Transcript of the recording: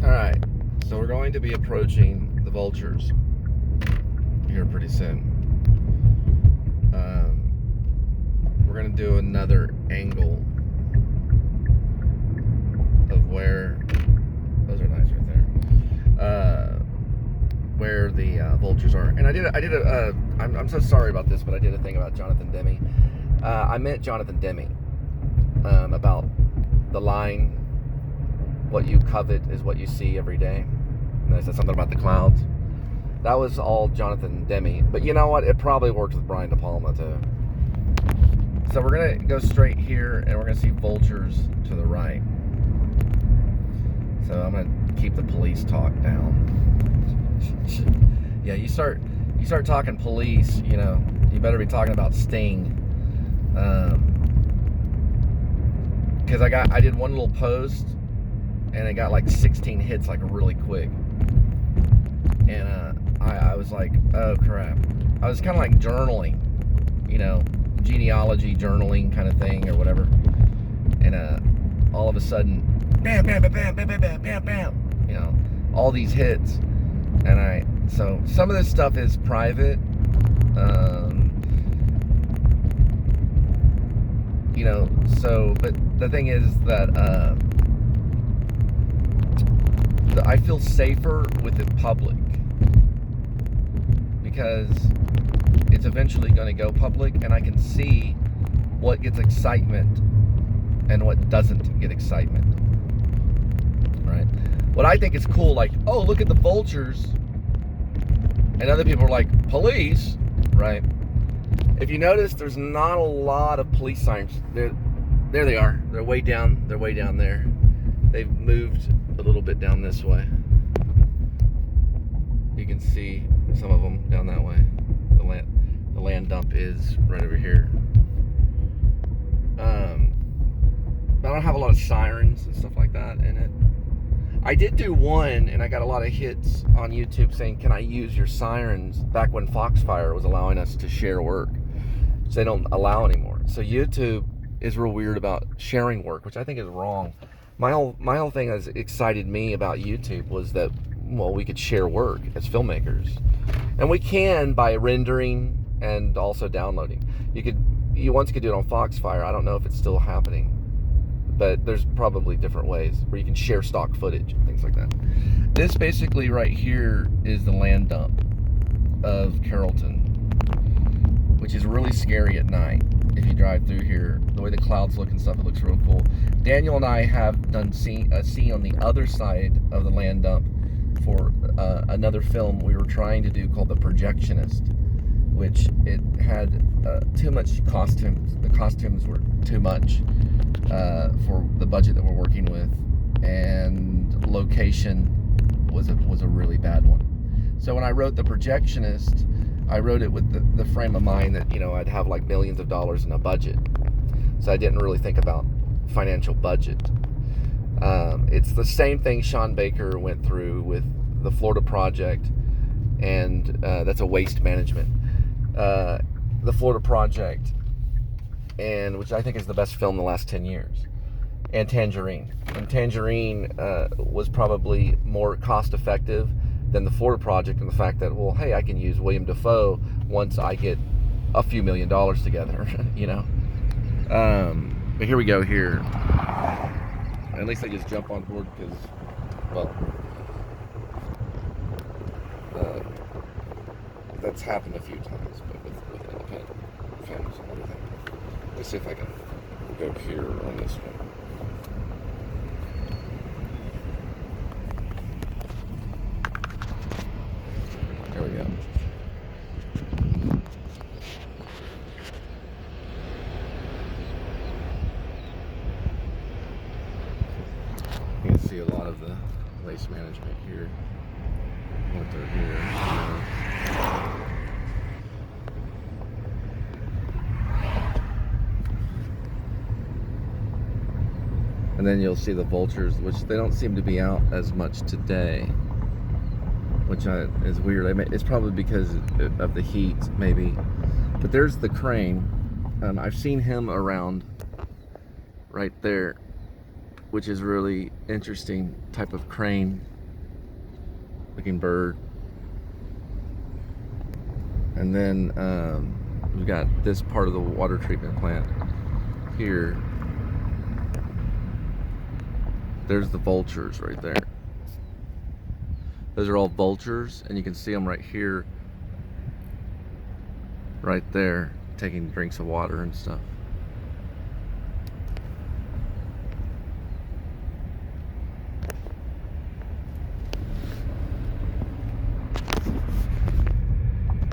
Alright, so we're going to be approaching the vultures here pretty soon. We're going to do another angle of where, those are nice right there, where the vultures are. And I'm so sorry about this, but I did a thing about Jonathan Demme. I meant Jonathan Demme, about the line, what you covet is what you see every day. And I said something about the clouds. That was all Jonathan Demme. But you know what? It probably works with Brian De Palma too. So we're going to go straight here, and we're going to see vultures to the right. So I'm going to keep the police talk down. Yeah, you start talking police, you know, you better be talking about Sting. Because I did one little post, and it got like 16 hits like really quick. And I was like, oh crap. I was kind of like journaling, you know, genealogy journaling kind of thing or whatever. And all of a sudden, bam, bam, bam, bam, bam, bam, bam, bam, you know, all these hits. And so some of this stuff is private. You know, so, but the thing is that I feel safer with it public, because it's eventually going to go public, and I can see what gets excitement and what doesn't get excitement, right? What I think is cool, like, oh, look at the vultures, and other people are like, police, right? If you notice, there's not a lot of police signs. There they are. They're way down there. They've moved a little bit down this way. You can see some of them down that way. The land dump is right over here. But I don't have a lot of sirens and stuff like that in it. I did do one, and I got a lot of hits on YouTube saying, can I use your sirens, back when Foxfire was allowing us to share work, which they don't allow anymore. So YouTube is real weird about sharing work, which I think is wrong. My whole thing that excited me about YouTube was that, well, we could share work as filmmakers. And we can by rendering and also downloading. You once could do it on Foxfire. I don't know if it's still happening, but there's probably different ways where you can share stock footage and things like that. This basically right here is the land dump of Carrollton, which is really scary at night. If you drive through here, the way the clouds look and stuff, it looks real cool. Daniel and I have done a scene on the other side of the land dump for another film we were trying to do called The Projectionist, which it had too much costumes. The costumes were too much for the budget that we're working with, and location was a really bad one. So when I wrote The Projectionist, I wrote it with the frame of mind that, you know, I'd have like millions of dollars in a budget. So I didn't really think about financial budget. It's the same thing Sean Baker went through with the Florida Project, and that's a waste management. The Florida Project, and which I think is the best film in the last 10 years. And Tangerine. And Tangerine was probably more cost effective than the Florida Project, and the fact that, well, hey, I can use William Dafoe once I get a few $1 million together, you know. But here we go here. At least I just jump on board because, well, that's happened a few times, but with independent films and everything. Let's see if I can go here on this one. There we go. You can see a lot of the waste management here. What they're here. And then you'll see the vultures, which they don't seem to be out as much today, which is weird. It's probably because of the heat, maybe. But there's the crane. I've seen him around right there, which is really interesting type of crane looking bird. And then we've got this part of the water treatment plant here. There's the vultures right there. Those are all vultures, and you can see them right here, right there, taking drinks of water and stuff.